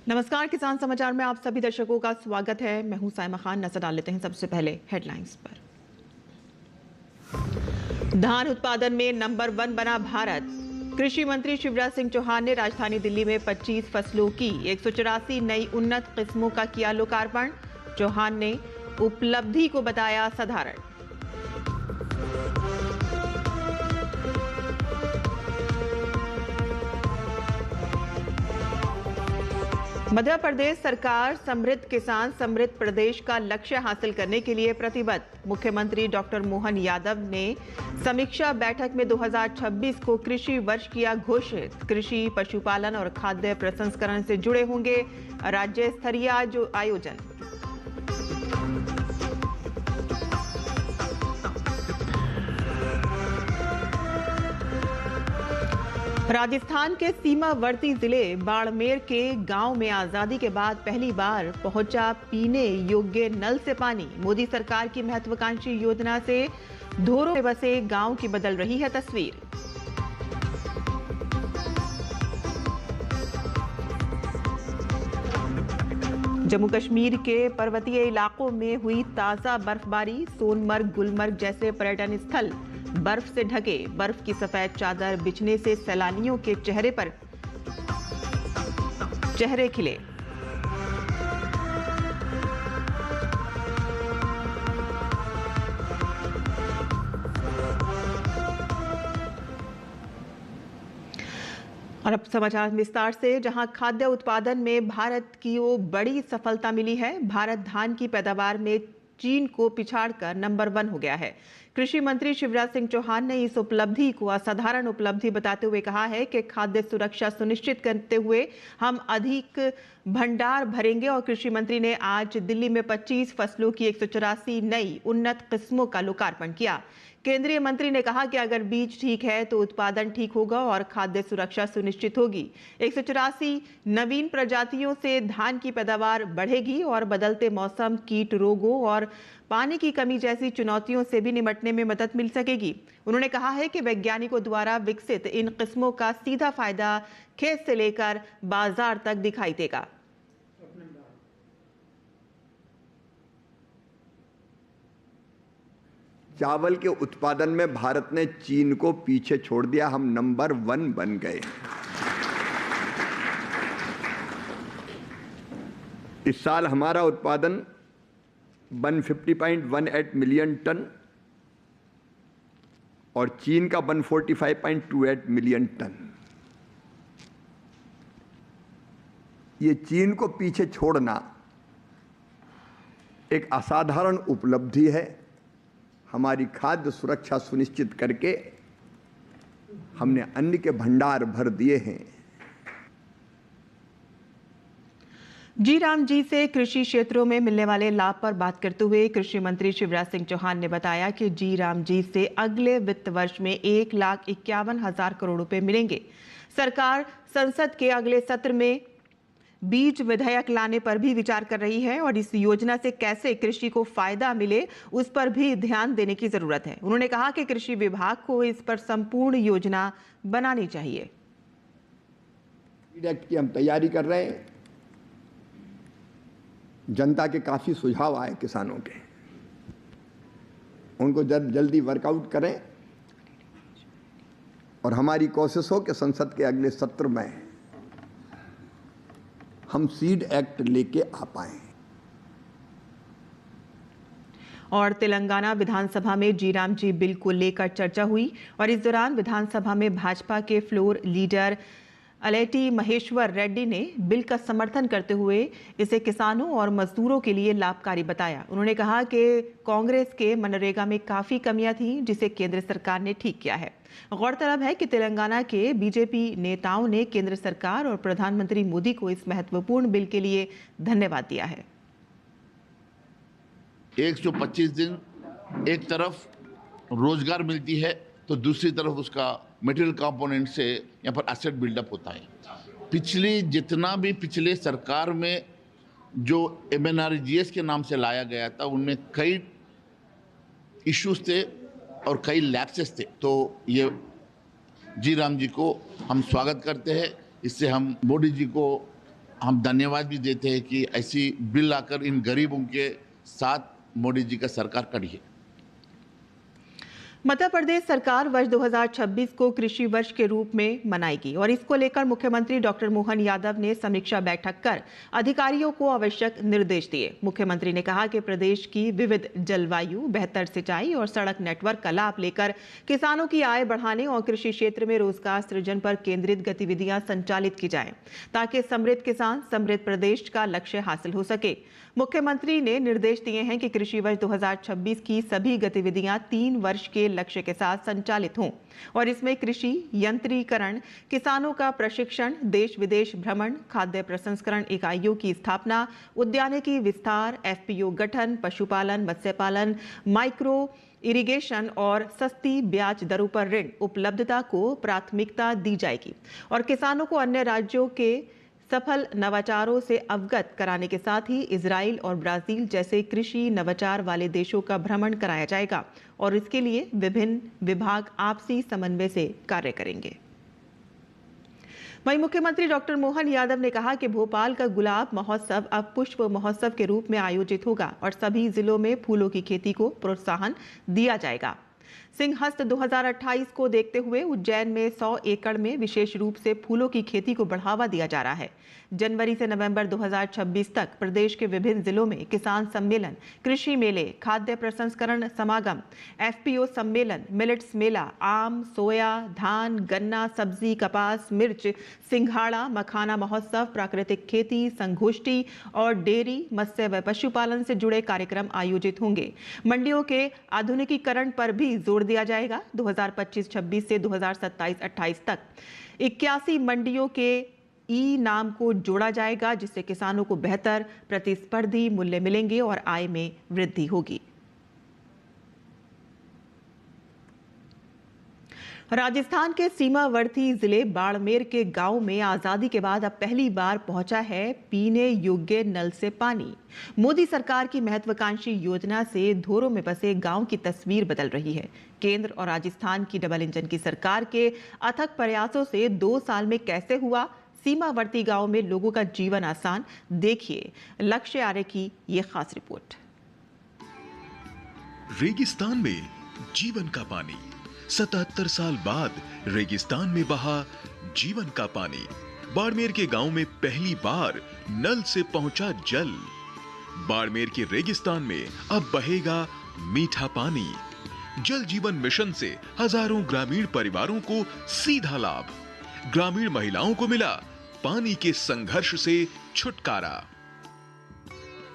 नमस्कार, किसान समाचार में आप सभी दर्शकों का स्वागत है। मैं हूं साइमा खान। नजर डाल लेते हैं सबसे पहले हेडलाइंस पर। धान उत्पादन में नंबर 1 बना भारत। कृषि मंत्री शिवराज सिंह चौहान ने राजधानी दिल्ली में 25 फसलों की 184 नई उन्नत किस्मों का किया लोकार्पण। चौहान ने उपलब्धि को बताया साधारण। मध्य प्रदेश सरकार समृद्ध किसान समृद्ध प्रदेश का लक्ष्य हासिल करने के लिए प्रतिबद्ध। मुख्यमंत्री डॉक्टर मोहन यादव ने समीक्षा बैठक में 2026 को कृषि वर्ष किया घोषित। कृषि, पशुपालन और खाद्य प्रसंस्करण से जुड़े होंगे राज्य स्तरीय आयोजन। राजस्थान के सीमावर्ती जिले बाड़मेर के गांव में आजादी के बाद पहली बार पहुंचा पीने योग्य नल से पानी। मोदी सरकार की महत्वाकांक्षी योजना से धोरों में बसे गांव की बदल रही है तस्वीर। जम्मू कश्मीर के पर्वतीय इलाकों में हुई ताजा बर्फबारी। सोनमर्ग, गुलमर्ग जैसे पर्यटन स्थल बर्फ से ढके। बर्फ की सफेद चादर बिछने से सैलानियों के चेहरे पर चेहरे खिले। और अब समाचार विस्तार से, जहां खाद्य उत्पादन में भारत की बड़ी सफलता मिली है। भारत धान की पैदावार में चीन को पिछाड़कर नंबर 1 हो गया है। कृषि मंत्री शिवराज सिंह चौहान ने इस उपलब्धि को असाधारण उपलब्धि बताते हुए कहा है कि खाद्य सुरक्षा सुनिश्चित करते हुए हम अधिक भंडार भरेंगे। और कृषि मंत्री ने आज दिल्ली में 25 फसलों की 184 नई उन्नत किस्मों का लोकार्पण किया। केंद्रीय मंत्री ने कहा कि अगर बीज ठीक है तो उत्पादन ठीक होगा और खाद्य सुरक्षा सुनिश्चित होगी। 184 नवीन प्रजातियों से धान की पैदावार बढ़ेगी और बदलते मौसम, कीट रोगों और पानी की कमी जैसी चुनौतियों से भी निपटने में मदद मिल सकेगी। उन्होंने कहा है कि वैज्ञानिकों द्वारा विकसित इन किस्मों का सीधा फायदा खेत से लेकर बाजार तक दिखाई देगा। चावल के उत्पादन में भारत ने चीन को पीछे छोड़ दिया। हम नंबर 1 बन गए। इस साल हमारा उत्पादन 150.18 मिलियन टन और चीन का 145.28 मिलियन टन। ये चीन को पीछे छोड़ना एक असाधारण उपलब्धि है। हमारी खाद्य सुरक्षा सुनिश्चित करके हमने अन्न के भंडार भर दिए हैं। जी राम जी से कृषि क्षेत्रों में मिलने वाले लाभ पर बात करते हुए कृषि मंत्री शिवराज सिंह चौहान ने बताया कि जी राम जी से अगले वित्त वर्ष में 1,51,000 करोड़ रुपए मिलेंगे। सरकार संसद के अगले सत्र में बीज विधेयक लाने पर भी विचार कर रही है और इस योजना से कैसे कृषि को फायदा मिले उस पर भी ध्यान देने की जरूरत है। उन्होंने कहा कि कृषि विभाग को इस पर संपूर्ण योजना बनानी चाहिए। एक्ट की हम तैयारी कर रहे हैं। जनता के काफी सुझाव आए किसानों के, उनको जल्दी वर्कआउट करें और हमारी कोशिश हो कि संसद के अगले सत्र में हम सीड एक्ट लेके आ पाए। और तेलंगाना विधानसभा में जी राम जी बिल को लेकर चर्चा हुई और इस दौरान विधानसभा में भाजपा के फ्लोर लीडर अलेटी महेश्वर रेड्डी ने बिल का समर्थन करते हुए इसे किसानों और मजदूरों के लिए लाभकारी बताया। उन्होंने कहा कि कांग्रेस के मनरेगा में काफी कमियां थीं जिसे केंद्र सरकार ने ठीक किया है। गौरतलब है कि तेलंगाना के बीजेपी नेताओं ने केंद्र सरकार और प्रधानमंत्री मोदी को इस महत्वपूर्ण बिल के लिए धन्यवाद दिया है। 125 दिन एक तरफ रोजगार मिलती है तो दूसरी तरफ उसका मटेरियल कंपोनेंट से यहाँ पर एसेट बिल्डअप होता है। पिछले सरकार में जो MNREGA के नाम से लाया गया था उनमें कई इश्यूज थे और कई लैप्सेस थे। तो ये जी राम जी को हम स्वागत करते हैं। इससे हम मोदी जी को हम धन्यवाद भी देते हैं कि ऐसी बिल लाकर इन गरीबों के साथ मोदी जी का सरकार खड़ी है। मध्य प्रदेश सरकार वर्ष 2026 को कृषि वर्ष के रूप में मनाएगी और इसको लेकर मुख्यमंत्री डॉक्टर मोहन यादव ने समीक्षा बैठक कर अधिकारियों को आवश्यक निर्देश दिए। मुख्यमंत्री ने कहा कि प्रदेश की विविध जलवायु, बेहतर सिंचाई और सड़क नेटवर्क का लाभ लेकर किसानों की आय बढ़ाने और कृषि क्षेत्र में रोजगार सृजन पर केंद्रित गतिविधियां संचालित की जाएं, ताकि समृद्ध किसान समृद्ध प्रदेश का लक्ष्य हासिल हो सके। मुख्यमंत्री ने निर्देश दिए हैं कि कृषि वर्ष 2026 की सभी गतिविधियां 3 वर्ष के लक्ष्य के साथ संचालित हों और इसमें कृषि यंत्रीकरण, किसानों का प्रशिक्षण, देश विदेश भ्रमण, खाद्य प्रसंस्करण इकाइयों की स्थापना, उद्यानिकी विस्तार, एफपीओ गठन, पशुपालन, मत्स्य पालन, माइक्रो इरिगेशन और सस्ती ब्याज दरों पर ऋण उपलब्धता को प्राथमिकता दी जाएगी और किसानों को अन्य राज्यों के सफल नवाचारों से अवगत कराने के साथ ही इजराइल और ब्राजील जैसे कृषि नवाचार वाले देशों का भ्रमण कराया जाएगा और इसके लिए विभिन्न विभाग आपसी समन्वय से कार्य करेंगे। वहीं मुख्यमंत्री डॉक्टर मोहन यादव ने कहा कि भोपाल का गुलाब महोत्सव अब पुष्प महोत्सव के रूप में आयोजित होगा और सभी जिलों में फूलों की खेती को प्रोत्साहन दिया जाएगा। सिंहस्थ 2028 को देखते हुए उज्जैन में 100 एकड़ में विशेष रूप से फूलों की खेती को बढ़ावा दिया जा रहा है। जनवरी से नवंबर 2026 तक प्रदेश के विभिन्न जिलों में किसान सम्मेलन, कृषि मेले, खाद्य प्रसंस्करण समागम, एफपीओ सम्मेलन, मिलेट्स मेला, आम, सोया, धान, गन्ना, सब्जी, कपास, मिर्च, सिंघाड़ा, मखाना महोत्सव, प्राकृतिक खेती, संगोष्ठी और डेयरी, मत्स्य व पशुपालन से जुड़े कार्यक्रम आयोजित होंगे। मंडियों के आधुनिकीकरण पर भी जोर दिया जाएगा। 2025-26 से 2027-28 तक 81 मंडियों के ई नाम को जोड़ा जाएगा, जिससे किसानों को बेहतर प्रतिस्पर्धी मूल्य मिलेंगे और आय में वृद्धि होगी। राजस्थान के सीमावर्ती जिले बाड़मेर के गांव में आजादी के बाद अब पहली बार पहुंचा है पीने योग्य नल से पानी। मोदी सरकार की महत्वाकांक्षी योजना से धोरों में बसे गांव की तस्वीर बदल रही है। केंद्र और राजस्थान की डबल इंजन की सरकार के अथक प्रयासों से 2 साल में कैसे हुआ सीमावर्ती गांव में लोगों का जीवन आसान, देखिए लक्ष्य आर्य की ये खास रिपोर्ट। रेगिस्तान में जीवन का पानी, 77 साल बाद रेगिस्तान में बहा जीवन का पानी। बाड़मेर के गांव में पहली बार नल से पहुंचा जल। बाड़मेर के रेगिस्तान में अब बहेगा मीठा पानी। जल जीवन मिशन से हजारों ग्रामीण परिवारों को सीधा लाभ। ग्रामीण महिलाओं को मिला पानी के संघर्ष से छुटकारा।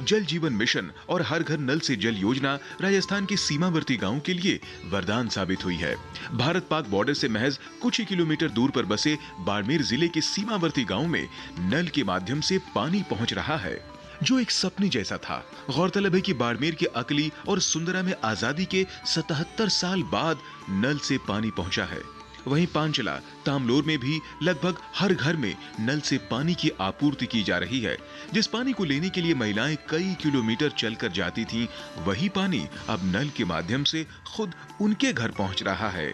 जल जीवन मिशन और हर घर नल से जल योजना राजस्थान के सीमावर्ती गांवों के लिए वरदान साबित हुई है। भारत पाक बॉर्डर से महज कुछ ही किलोमीटर दूर पर बसे बाड़मेर जिले के सीमावर्ती गांव में नल के माध्यम से पानी पहुंच रहा है, जो एक सपने जैसा था। गौरतलब है कि बाड़मेर के अकली और सुंदरा में आजादी के 77 साल बाद नल से पानी पहुंचा है। वहीं पांचला, तामलोर में भी लगभग हर घर में नल से पानी की आपूर्ति की जा रही है। जिस पानी को लेने के लिए महिलाएं कई किलोमीटर चलकर जाती थीं, वही पानी अब नल के माध्यम से खुद उनके घर पहुंच रहा है।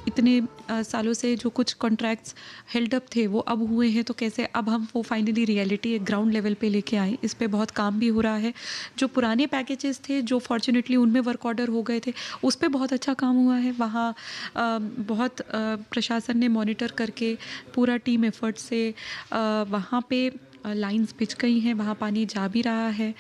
इतने सालों से जो कुछ कॉन्ट्रैक्ट्स हेल्ड अप थे वो अब हुए हैं, तो कैसे अब हम वो फाइनली रियलिटी एक ग्राउंड लेवल पे लेके आए। इस पे बहुत काम भी हो रहा है। जो पुराने पैकेजेस थे जो फॉर्चुनेटली उनमें वर्क ऑर्डर हो गए थे, उस पे बहुत अच्छा काम हुआ है। वहाँ बहुत प्रशासन ने मॉनिटर करके पूरा टीम एफर्ट से वहाँ पे लाइंस बिछ गई हैं, वहाँ पानी जा भी रहा है।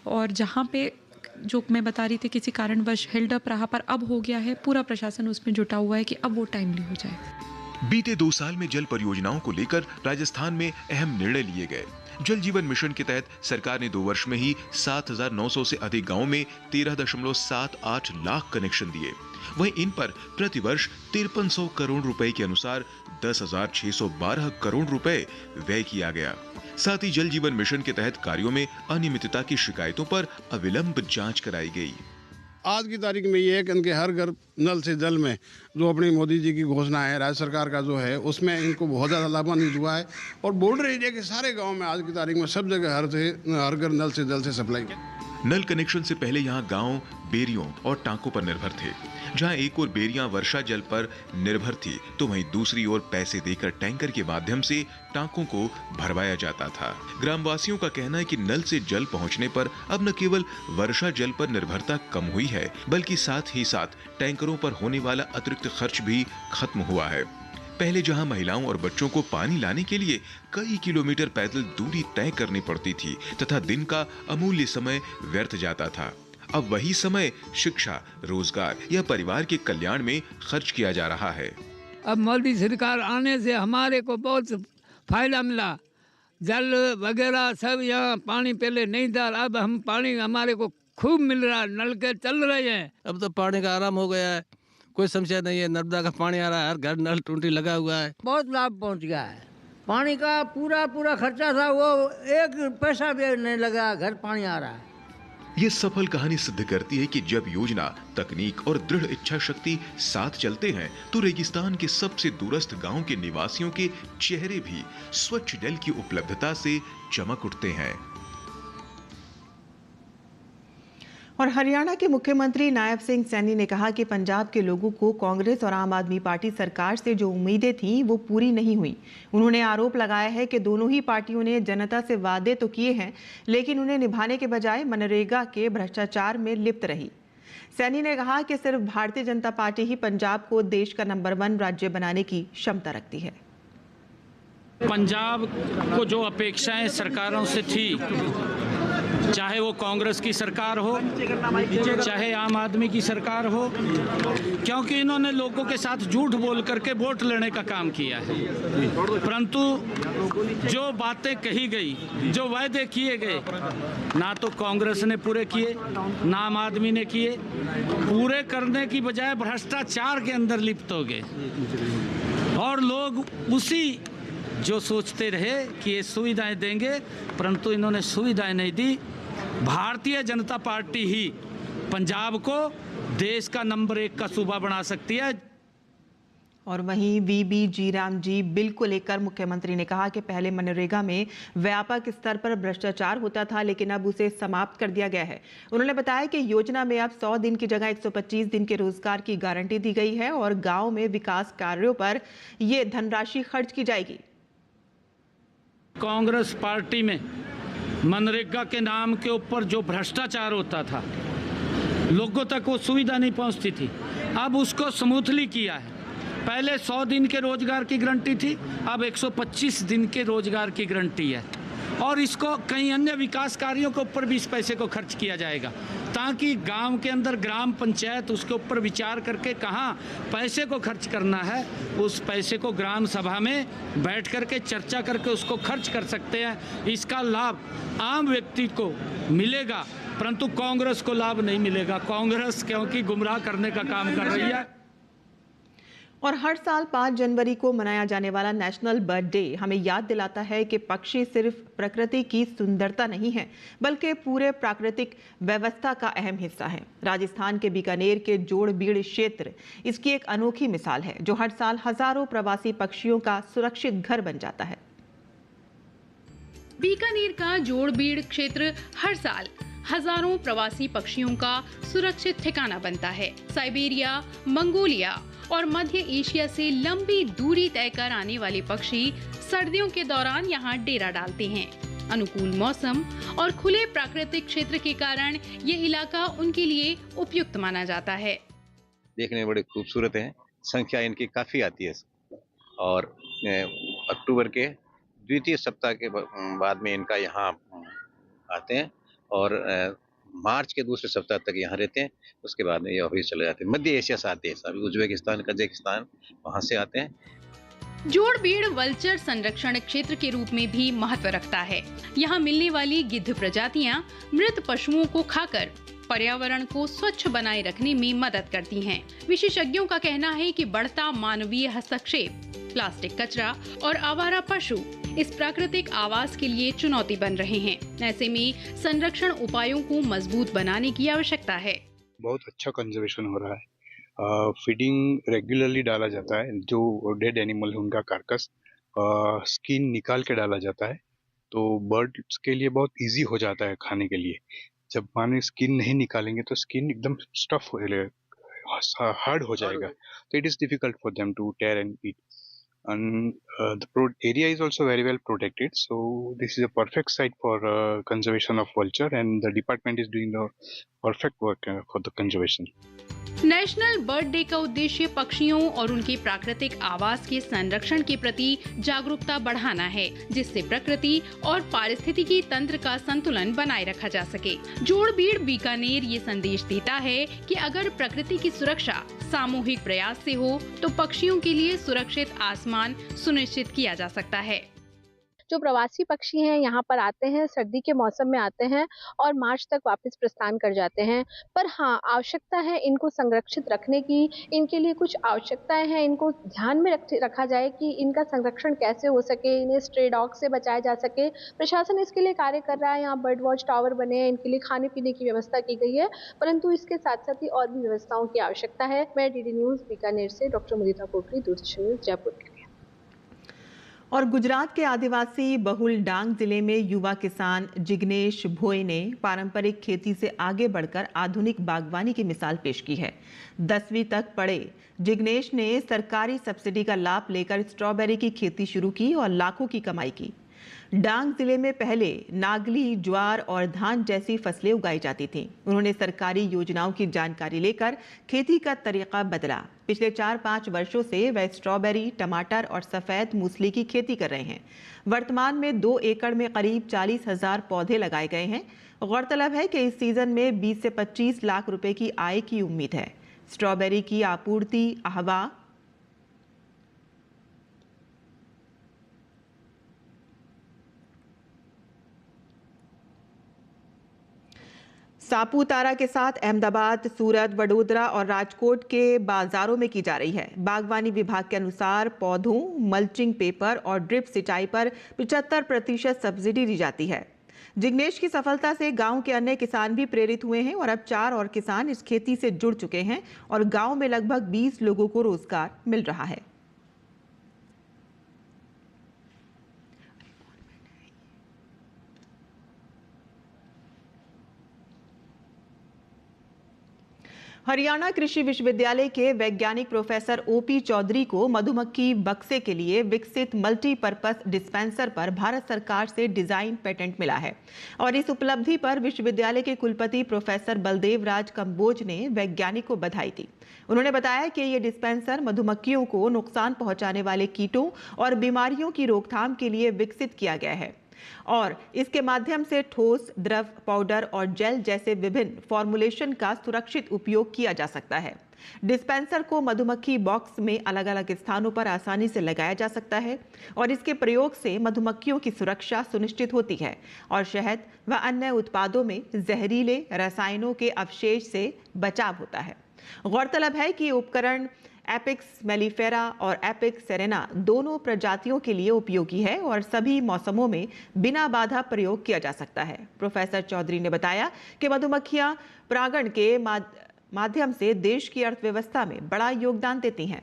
और जहाँ पे जो मैं बता रही थी किसी कारणवश हेल्ड अप रहा, पर अब हो गया है। पूरा प्रशासन उसमें जुटा हुआ है कि अब वो टाइमली हो जाए। बीते 2 साल में जल परियोजनाओं को लेकर राजस्थान में अहम निर्णय लिए गए। जल जीवन मिशन के तहत सरकार ने 2 वर्ष में ही 7,900 से अधिक गांवों में 13.78 लाख कनेक्शन दिए। वहीं इन पर प्रतिवर्ष 5300 करोड़ रुपए के अनुसार 10,612 करोड़ रुपए व्यय किया गया। साथ ही जल जीवन मिशन के तहत कार्यों में अनियमितता की शिकायतों पर अविलंब जांच कराई गई। आज की तारीख में ये है कि इनके हर घर नल से जल में जो अपनी मोदी जी की घोषणा है, राज्य सरकार का जो है, उसमें इनको बहुत ज़्यादा लाभान्वित हुआ है। और बॉर्डर एरिया के सारे गांव में आज की तारीख में सब जगह हर घर नल से जल से सप्लाई किया। नल कनेक्शन से पहले यहाँ गांव बेरियों और टांकों पर निर्भर थे। जहां एक ओर बेरियां वर्षा जल पर निर्भर थी तो वहीं दूसरी ओर पैसे देकर टैंकर के माध्यम से टांकों को भरवाया जाता था। ग्रामवासियों का कहना है कि नल से जल पहुंचने पर अब न केवल वर्षा जल पर निर्भरता कम हुई है, बल्कि साथ ही साथ टैंकरों पर होने वाला अतिरिक्त खर्च भी खत्म हुआ है। पहले जहां महिलाओं और बच्चों को पानी लाने के लिए कई किलोमीटर पैदल दूरी तय करनी पड़ती थी तथा दिन का अमूल्य समय व्यर्थ जाता था, अब वही समय शिक्षा, रोजगार या परिवार के कल्याण में खर्च किया जा रहा है। अब मोदी सरकार आने से हमारे को बहुत फायदा मिला। जल वगैरह सब यहाँ पानी पहले नहीं था, अब हम पानी हमारे को खूब मिल रहा है, नल के चल रहे हैं। अब तो पानी का आराम हो गया है, कोई समस्या नहीं है। नर्मदा का पानी आ रहा है, हर घर नल टूटी लगा हुआ है। बहुत लाभ पहुँच गया है। पानी का पूरा खर्चा था, वो एक पैसा भी नहीं लगा, घर पानी आ रहा है। ये सफल कहानी सिद्ध करती है कि जब योजना, तकनीक और दृढ़ इच्छा शक्ति साथ चलते हैं तो रेगिस्तान के सबसे दूरस्थ गांव के निवासियों के चेहरे भी स्वच्छ जल की उपलब्धता से चमक उठते हैं। और हरियाणा के मुख्यमंत्री नायब सिंह सैनी ने कहा कि पंजाब के लोगों को कांग्रेस और आम आदमी पार्टी सरकार से जो उम्मीदें थीं वो पूरी नहीं हुई। उन्होंने आरोप लगाया है कि दोनों ही पार्टियों ने जनता से वादे तो किए हैं, लेकिन उन्हें निभाने के बजाय मनरेगा के भ्रष्टाचार में लिप्त रही। सैनी ने कहा कि सिर्फ भारतीय जनता पार्टी ही पंजाब को देश का नंबर 1 राज्य बनाने की क्षमता रखती है। पंजाब को जो अपेक्षाएं सरकारों से थी, चाहे वो कांग्रेस की सरकार हो चाहे आम आदमी की सरकार हो, क्योंकि इन्होंने लोगों के साथ झूठ बोल करके वोट लेने का काम किया है, परंतु जो बातें कही गई, जो वायदे किए गए, ना तो कांग्रेस ने पूरे किए ना आम आदमी ने किए। पूरे करने की बजाय भ्रष्टाचार के अंदर लिप्त हो गए और लोग उसी जो सोचते रहे कि ये सुविधाएं देंगे, परंतु इन्होंने सुविधाएं नहीं दी। भारतीय जनता पार्टी ही पंजाब को देश का नंबर 1 का सूबा बना सकती है। और वहीं वीबी जीराम जी बिल को लेकर मुख्यमंत्री ने कहा कि पहले मनरेगा में व्यापक स्तर पर भ्रष्टाचार होता था, लेकिन अब उसे समाप्त कर दिया गया है। उन्होंने बताया कि योजना में अब 100 दिन की जगह 125 दिन के रोजगार की गारंटी दी गई है और गांव में विकास कार्यों पर ये धनराशि खर्च की जाएगी। कांग्रेस पार्टी में मनरेगा के नाम के ऊपर जो भ्रष्टाचार होता था, लोगों तक वो सुविधा नहीं पहुंचती थी, अब उसको स्मूथली किया है। पहले 100 दिन के रोजगार की गारंटी थी, अब 125 दिन के रोजगार की गारंटी है और इसको कई अन्य विकास कार्यों के ऊपर भी इस पैसे को खर्च किया जाएगा, ताकि गांव के अंदर ग्राम पंचायत उसके ऊपर विचार करके कहाँ पैसे को खर्च करना है, उस पैसे को ग्राम सभा में बैठ करके चर्चा करके उसको खर्च कर सकते हैं। इसका लाभ आम व्यक्ति को मिलेगा, परंतु कांग्रेस को लाभ नहीं मिलेगा। कांग्रेस क्योंकि गुमराह करने का काम कर रही है। और हर साल 5 जनवरी को मनाया जाने वाला नेशनल बर्ड डे हमें याद दिलाता है कि पक्षी सिर्फ प्रकृति की सुंदरता नहीं है, बल्कि पूरे प्राकृतिक व्यवस्था का अहम हिस्सा है। राजस्थान के बीकानेर के जोड़बीड़ क्षेत्र इसकी एक अनोखी मिसाल है, जो हर साल हजारों प्रवासी पक्षियों का सुरक्षित घर बन जाता है। बीकानेर का जोड़बीड़ क्षेत्र हर साल हजारों प्रवासी पक्षियों का सुरक्षित ठिकाना बनता है। साइबेरिया, मंगोलिया और मध्य एशिया से लंबी दूरी तय कर आने वाले पक्षी सर्दियों के दौरान यहाँ डेरा डालते हैं। अनुकूल मौसम और खुले प्राकृतिक क्षेत्र के कारण ये इलाका उनके लिए उपयुक्त माना जाता है। देखने में बड़े खूबसूरत हैं, संख्या इनकी काफी आती है और अक्टूबर के द्वितीय सप्ताह के बाद में इनका यहाँ आते हैं और मार्च के दूसरे सप्ताह तक यहाँ रहते हैं। उसके बाद में ये ऑफिस चले जाते हैं। मध्य एशिया से आते हैं, सभी उज्बेकिस्तान, कजाकिस्तान, वहाँ से आते हैं। जोड़बीड़ वल्चर संरक्षण क्षेत्र के रूप में भी महत्व रखता है। यहाँ मिलने वाली गिद्ध प्रजातियाँ मृत पशुओं को खाकर पर्यावरण को स्वच्छ बनाए रखने में मदद करती हैं। विशेषज्ञों का कहना है कि बढ़ता मानवीय हस्तक्षेप, प्लास्टिक कचरा और आवारा पशु इस प्राकृतिक आवास के लिए चुनौती बन रहे हैं। ऐसे में संरक्षण उपायों को मजबूत बनाने की आवश्यकता है। बहुत अच्छा कंजर्वेशन हो रहा है। फीडिंग रेगुलरली डाला जाता है, जो डेड एनिमल है उनका कार्कस स्किन निकाल के डाला जाता है, तो बर्ड्स के लिए बहुत इजी हो जाता है खाने के लिए। जब माने स्किन नहीं निकालेंगे तो स्किन एकदम स्टफ हार्ड हो जाएगा, तो it is difficult for them to tear and eat. And the area is also very well protected, so this is a perfect site for conservation of vulture, and the department is doing the perfect work for the conservation. National bird day का उद्देश्य पक्षियों और उनके प्राकृतिक आवास के संरक्षण के प्रति जागरूकता बढ़ाना है, जिससे प्रकृति और पारिस्थितिकी तंत्र का संतुलन बनाए रखा जा सके. जोड़बीड़ बीकानेर ये संदेश देता है कि अगर प्रकृति की सुरक्षा सामूहिक प्रयास से हो तो पक्षियों के लिए सुरक्षित आसमान सुनिश्चित किया जा सकता है. जो प्रवासी पक्षी हैं यहाँ पर आते हैं, सर्दी के मौसम में आते हैं और मार्च तक वापस प्रस्थान कर जाते हैं. पर हाँ, आवश्यकता है इनको संरक्षित रखने की. इनके लिए कुछ आवश्यकताएं हैं, इनको ध्यान में रखा जाए कि इनका संरक्षण कैसे हो सके, इन्हें स्ट्रे डॉग से बचाया जा सके. प्रशासन इसके लिए कार्य कर रहा है. यहाँ बर्ड वॉच टावर बने हैं, इनके लिए खाने पीने की व्यवस्था की गई है, परंतु इसके साथ साथ ही और भी व्यवस्थाओं की आवश्यकता है. मैं डीडी न्यूज बीकानेर से डॉक्टर मुदिता कोटली, दूरदर्शन न्यूज जयपुर के लिए. और गुजरात के आदिवासी बहुल डांग जिले में युवा किसान जिग्नेश भोई ने पारंपरिक खेती से आगे बढ़कर आधुनिक बागवानी की मिसाल पेश की है. 10वीं तक पढ़े जिग्नेश ने सरकारी सब्सिडी का लाभ लेकर स्ट्रॉबेरी की खेती शुरू की और लाखों की कमाई की. डांग जिले में पहले नागली, ज्वार और धान जैसी फसलें उगाई जाती थीं. उन्होंने सरकारी योजनाओं की जानकारी लेकर खेती का तरीका बदला. पिछले 4-5 वर्षों से वह स्ट्रॉबेरी, टमाटर और सफ़ेद मूसली की खेती कर रहे हैं. वर्तमान में 2 एकड़ में करीब 40,000 पौधे लगाए गए हैं. गौरतलब है कि इस सीजन में 20 से 25 लाख रुपए की आय की उम्मीद है. स्ट्रॉबेरी की आपूर्ति अहवा, सापुतारा के साथ अहमदाबाद, सूरत, वडोदरा और राजकोट के बाजारों में की जा रही है. बागवानी विभाग के अनुसार पौधों, मल्चिंग पेपर और ड्रिप सिंचाई पर 75% सब्सिडी दी जाती है. जिग्नेश की सफलता से गांव के अन्य किसान भी प्रेरित हुए हैं और अब 4 और किसान इस खेती से जुड़ चुके हैं और गांव में लगभग 20 लोगों को रोजगार मिल रहा है. हरियाणा कृषि विश्वविद्यालय के वैज्ञानिक प्रोफेसर ओपी चौधरी को मधुमक्खी बक्से के लिए विकसित मल्टीपर्पस डिस्पेंसर पर भारत सरकार से डिजाइन पेटेंट मिला है और इस उपलब्धि पर विश्वविद्यालय के कुलपति प्रोफेसर बलदेव राज कंबोज ने वैज्ञानिक को बधाई दी. उन्होंने बताया कि ये डिस्पेंसर मधुमक्खियों को नुकसान पहुंचाने वाले कीटों और बीमारियों की रोकथाम के लिए विकसित किया गया है और इसके माध्यम से ठोस, द्रव, पाउडर और जेल जैसे विभिन्न फॉर्मुलेशन का सुरक्षित उपयोग किया जा सकता है. डिस्पेंसर को मधुमक्खी बॉक्स में अलग अलग स्थानों पर आसानी से लगाया जा सकता है और इसके प्रयोग से मधुमक्खियों की सुरक्षा सुनिश्चित होती है और शहद व अन्य उत्पादों में जहरीले रसायनों के अवशेष से बचाव होता है. गौरतलब है कि उपकरण एपिक्स मेलिफेरा और एपिक्स सेरेना दोनों प्रजातियों के लिए उपयोगी है और सभी मौसमों में बिना बाधा प्रयोग किया जा सकता है. प्रोफेसर चौधरी ने बताया कि मधुमक्खियां परागण के माध्यम से देश की अर्थव्यवस्था में बड़ा योगदान देती हैं.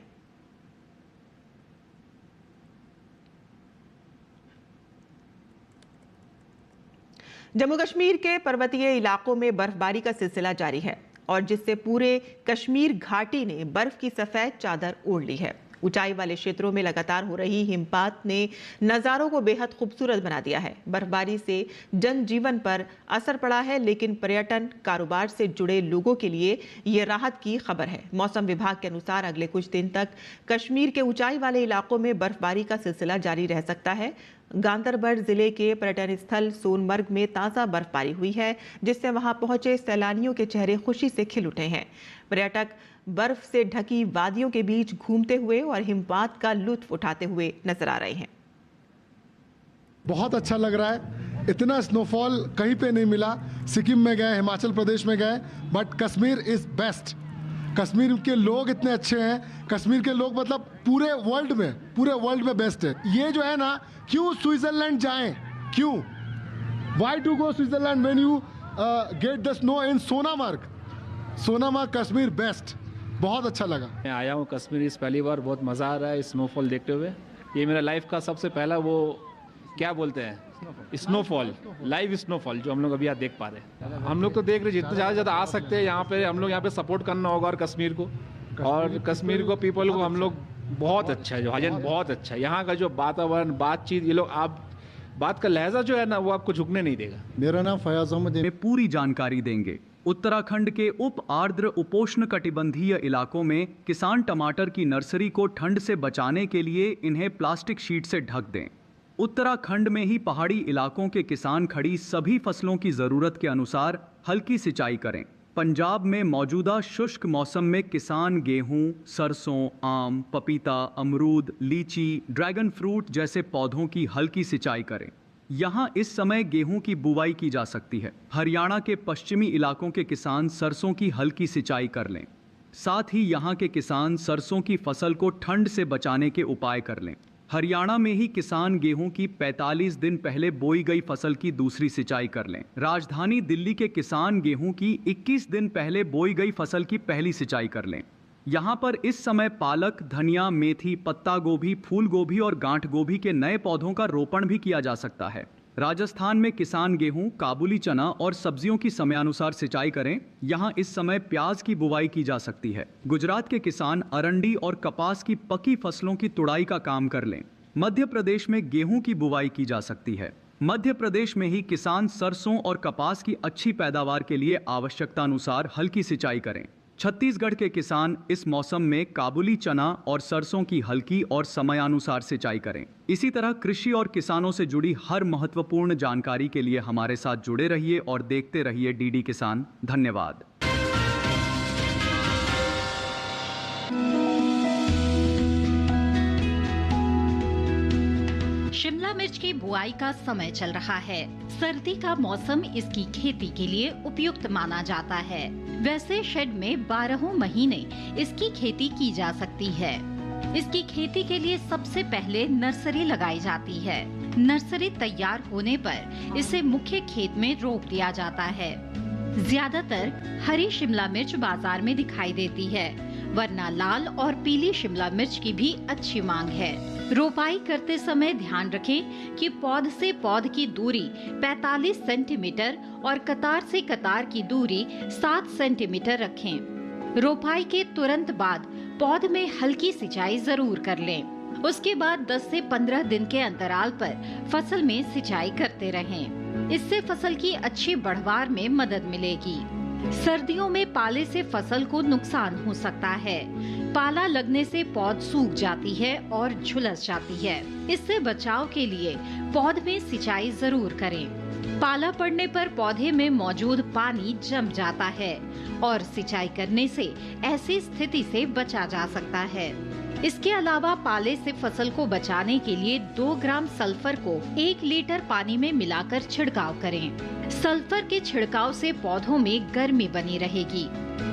जम्मू कश्मीर के पर्वतीय इलाकों में बर्फबारी का सिलसिला जारी है और जिससे पूरे कश्मीर घाटी ने बर्फ की सफेद चादर ओढ़ ली है. ऊंचाई वाले क्षेत्रों में लगातार हो रही हिमपात ने नज़ारों को बेहद खूबसूरत बना दिया है. बर्फबारी से जनजीवन पर असर पड़ा है, लेकिन पर्यटन कारोबार से जुड़े लोगों के लिए ये राहत की खबर है. मौसम विभाग के अनुसार अगले कुछ दिन तक कश्मीर के ऊंचाई वाले इलाकों में बर्फबारी का सिलसिला जारी रह सकता है. गांदरबल जिले के पर्यटन स्थल सोनमर्ग में ताज़ा बर्फबारी हुई है, जिससे वहां पहुंचे सैलानियों के चेहरे खुशी से खिल उठे हैं. पर्यटक बर्फ से ढकी वादियों के बीच घूमते हुए और हिमपात का लुत्फ उठाते हुए नजर आ रहे हैं. बहुत अच्छा लग रहा है. इतना स्नोफॉल कहीं पे नहीं मिला. सिक्किम में गए, हिमाचल प्रदेश में गए, but Kashmir is best. Kashmir के लोग इतने अच्छे हैं. कश्मीर के लोग मतलब पूरे वर्ल्ड में बेस्ट है. ये जो है ना, क्यों स्विट्जरलैंड जाएं? क्यों? Why to go Switzerland when you get the snow in Sonamarg? Sonamarg Kashmir best. बहुत अच्छा लगा. मैं आया हूँ कश्मीर इस पहली बार. बहुत मज़ा आ रहा है स्नोफॉल देखते हुए. ये मेरा लाइफ का सबसे पहला वो क्या बोलते हैं स्नोफॉल, लाइव स्नोफॉल जो हम लोग अभी यहाँ देख पा रहे हैं। हम लोग तो देख रहे जितने ज़्यादा आ सकते हैं यहाँ पे, हम लोग यहाँ पे सपोर्ट करना होगा और कश्मीर को पीपल को हम लोग बहुत अच्छा है, जो हजन बहुत अच्छा है। यहाँ का जो वातावरण, बातचीत, ये लोग आप बात का लहजा जो है ना वो आपको झुकने नहीं देगा। मेरा नाम फयाज अहमद है। पूरी जानकारी देंगे। उत्तराखंड के उप आर्द्र उपोष्ण कटिबंधीय इलाकों में किसान टमाटर की नर्सरी को ठंड से बचाने के लिए इन्हें प्लास्टिक शीट से ढक दें। उत्तराखंड में ही पहाड़ी इलाकों के किसान खड़ी सभी फसलों की ज़रूरत के अनुसार हल्की सिंचाई करें। पंजाब में मौजूदा शुष्क मौसम में किसान गेहूं, सरसों, आम, पपीता, अमरूद, लीची, ड्रैगन फ्रूट जैसे पौधों की हल्की सिंचाई करें। यहाँ इस समय गेहूं की बुवाई की जा सकती है। हरियाणा के पश्चिमी इलाकों के किसान सरसों की हल्की सिंचाई कर लें। साथ ही यहाँ के किसान सरसों की फसल को ठंड से बचाने के उपाय कर लें। हरियाणा में ही किसान गेहूं की 45 दिन पहले बोई गई फसल की दूसरी सिंचाई कर लें। राजधानी दिल्ली के किसान गेहूं की 21 दिन पहले बोई गई फसल की पहली सिंचाई कर लें। यहाँ पर इस समय पालक, धनिया, मेथी, पत्ता गोभी, फूल गोभी और गांठ गोभी के नए पौधों का रोपण भी किया जा सकता है। राजस्थान में किसान गेहूं, काबुली चना और सब्जियों की समयानुसार सिंचाई करें। यहाँ इस समय प्याज की बुवाई की जा सकती है। गुजरात के किसान अरंडी और कपास की पकी फसलों की तुड़ाई का काम कर लें। मध्य प्रदेश में गेहूं की बुवाई की जा सकती है। मध्य प्रदेश में ही किसान सरसों और कपास की अच्छी पैदावार के लिए आवश्यकता अनुसार हल्की सिंचाई करें। छत्तीसगढ़ के किसान इस मौसम में काबुली चना और सरसों की हल्की और समयानुसार सिंचाई करें। इसी तरह कृषि और किसानों से जुड़ी हर महत्वपूर्ण जानकारी के लिए हमारे साथ जुड़े रहिए और देखते रहिए डीडी किसान। धन्यवाद। शिमला मिर्च की बुआई का समय चल रहा है। सर्दी का मौसम इसकी खेती के लिए उपयुक्त माना जाता है। वैसे शेड में 12 महीने इसकी खेती की जा सकती है। इसकी खेती के लिए सबसे पहले नर्सरी लगाई जाती है। नर्सरी तैयार होने पर इसे मुख्य खेत में रोप दिया जाता है। ज्यादातर हरी शिमला मिर्च बाजार में दिखाई देती है, वरना लाल और पीली शिमला मिर्च की भी अच्छी मांग है। रोपाई करते समय ध्यान रखें कि पौध से पौध की दूरी 45 सेंटीमीटर और कतार से कतार की दूरी 7 सेंटीमीटर रखें। रोपाई के तुरंत बाद पौध में हल्की सिंचाई जरूर कर लें। उसके बाद 10 से 15 दिन के अंतराल पर फसल में सिंचाई करते रहें। इससे फसल की अच्छी बढ़वार में मदद मिलेगी। सर्दियों में पाले से फसल को नुकसान हो सकता है। पाला लगने से पौध सूख जाती है और झुलस जाती है। इससे बचाव के लिए पौध में सिंचाई जरूर करें। पाला पड़ने पर पौधे में मौजूद पानी जम जाता है और सिंचाई करने से ऐसी स्थिति से बचा जा सकता है। इसके अलावा पाले से फसल को बचाने के लिए 2 ग्राम सल्फर को 1 लीटर पानी में मिलाकर छिड़काव करें। सल्फर के छिड़काव से पौधों में गर्मी बनी रहेगी।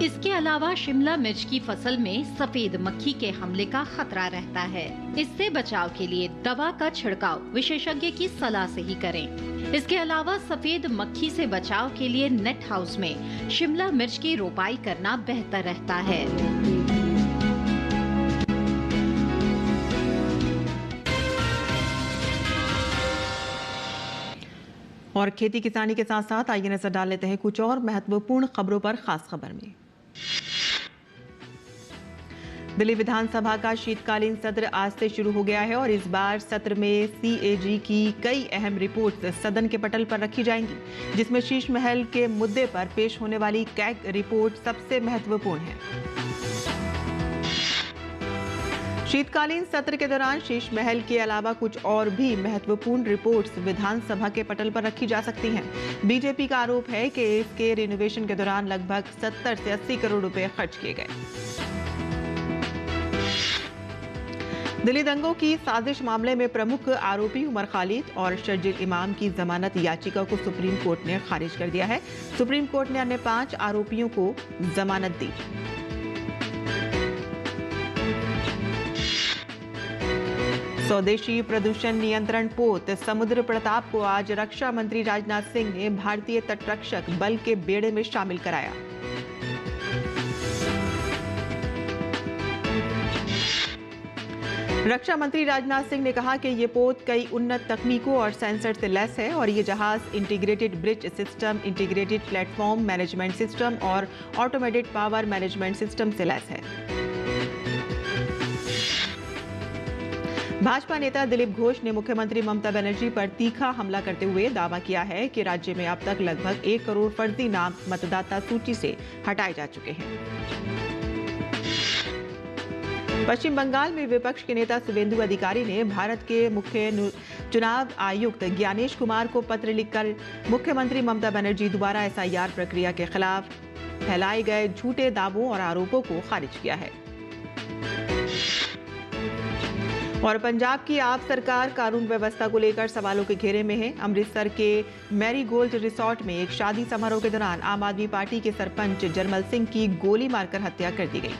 इसके अलावा शिमला मिर्च की फसल में सफेद मक्खी के हमले का खतरा रहता है। इससे बचाव के लिए दवा का छिड़काव विशेषज्ञ की सलाह से ही करें। इसके अलावा सफेद मक्खी से बचाव के लिए नेट हाउस में शिमला मिर्च की रोपाई करना बेहतर रहता है। और खेती किसानी के साथ साथ आइए नजर डाल लेते हैं कुछ और महत्वपूर्ण खबरों पर। खास खबर में दिल्ली विधानसभा का शीतकालीन सत्र आज से शुरू हो गया है और इस बार सत्र में सीएजी की कई अहम रिपोर्ट्स सदन के पटल पर रखी जाएंगी, जिसमें शीश महल के मुद्दे पर पेश होने वाली कैग रिपोर्ट सबसे महत्वपूर्ण है। शीतकालीन सत्र के दौरान शीश महल के अलावा कुछ और भी महत्वपूर्ण रिपोर्ट्स विधानसभा के पटल पर रखी जा सकती हैं। बीजेपी का आरोप है कि इसके रिनोवेशन के दौरान लगभग 70 से 80 करोड़ रुपए खर्च किए गए। दिल्ली दंगों की साजिश मामले में प्रमुख आरोपी उमर खालिद और शर्जील इमाम की जमानत याचिका को सुप्रीम कोर्ट ने खारिज कर दिया है। सुप्रीम कोर्ट ने अन्य 5 आरोपियों को जमानत दी। स्वदेशी प्रदूषण नियंत्रण पोत समुद्र प्रताप को आज रक्षा मंत्री राजनाथ सिंह ने भारतीय तटरक्षक बल के बेड़े में शामिल कराया। रक्षा मंत्री राजनाथ सिंह ने कहा कि ये पोत कई उन्नत तकनीकों और सेंसर से लैस है और ये जहाज integrated bridge system, integrated platform management system और ऑटोमेटेड पावर मैनेजमेंट सिस्टम से लैस है। भाजपा नेता दिलीप घोष ने मुख्यमंत्री ममता बनर्जी पर तीखा हमला करते हुए दावा किया है कि राज्य में अब तक लगभग 1 करोड़ फर्जी नाम मतदाता सूची से हटाए जा चुके हैं। पश्चिम बंगाल में विपक्ष के नेता शुवेंदु अधिकारी ने भारत के मुख्य चुनाव आयुक्त ज्ञानेश कुमार को पत्र लिखकर मुख्यमंत्री ममता बनर्जी द्वारा SIR प्रक्रिया के खिलाफ फैलाए गए झूठे दावों और आरोपों को खारिज किया है। और पंजाब की आप सरकार कानून व्यवस्था को लेकर सवालों के घेरे में है। अमृतसर के मैरीगोल्ड रिसोर्ट में एक शादी समारोह के दौरान आम आदमी पार्टी के सरपंच जरमल सिंह की गोली मारकर हत्या कर दी गई।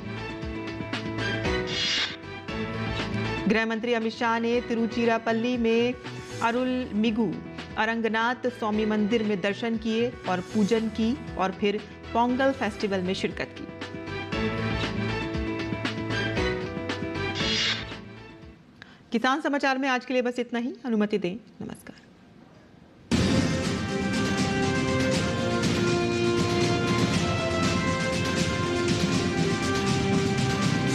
गृह मंत्री अमित शाह ने तिरुचिरापल्ली में अरुलमिगु अरंगनाथ स्वामी मंदिर में दर्शन किए और पूजन की और फिर पोंगल फेस्टिवल में शिरकत की। किसान समाचार में आज के लिए बस इतना ही। अनुमति दें। नमस्कार।